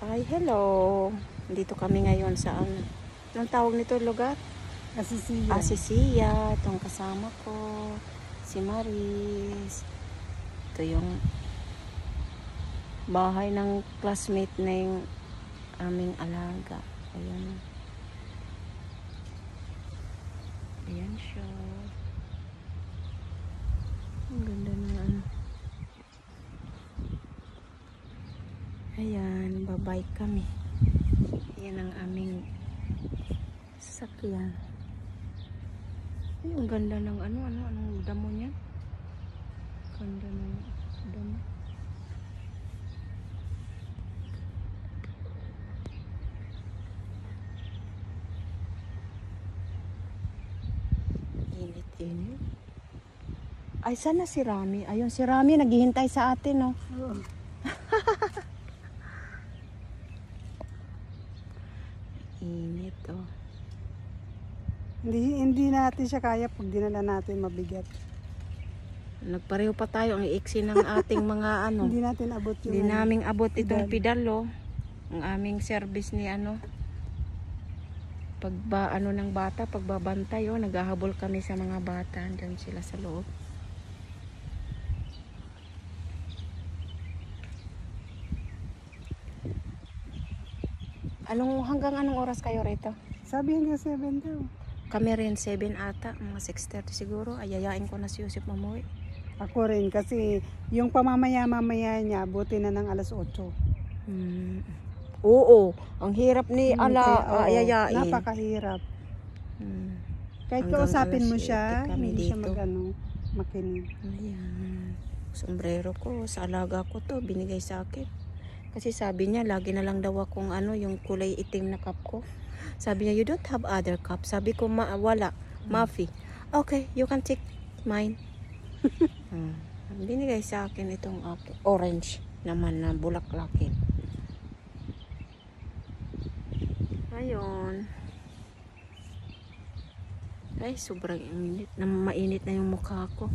Ay, hello. Dito kami ngayon sa anong tawag nito lugar? Asisiya. Asisiya. Itong kasama ko, si Maris. Ito yung bahay ng classmate na yung aming alaga. Ayan. Ayan siya. Ang ganda na Ayan, babay kami. Yan ang aming sasakyan. Ay, ang ganda ng anong damo niya. Ganda ng damo. Init-init. Ay, sana si Rami. Ayun, si Rami naghihintay sa atin, no? Oo. Init, oh. Hindi natin siya kaya pag dinala natin mabigat. Nagpareho pa tayo ang iiksi ng ating mga Hindi natin abot yung Hindi naming abot itong pedal. pedal, oh. Ang aming service ni ng bata, pagbabantay, oh. Naghahabol kami sa mga bata. Diyan sila sa loob. Hanggang anong oras kayo rito? Sabi hanggang 7 daw. Kami rin 7 ata, mga 6:30 siguro. Ayayain ko na si Yusip mamuwi. Ako rin kasi yung pamamaya-mamaya niya buti na ng alas 8. Oo, ang hirap ni ayayain. Napakahirap. Kahit Hanggang kausapin mo alas 7 siya, kami hindi siya dito. makinig. Ayan. Sombrero ko, sa alaga ko to, binigay sa akin. Kasi sabi niya, lagi na lang daw akong yung kulay itim na cup ko. Sabi niya, you don't have other cup. Sabi ko, wala. Mafi. Okay, you can take mine. Binigay sa akin itong orange naman na bulaklakin. Ayun. Ay, sobrang init. Mainit na yung mukha ko.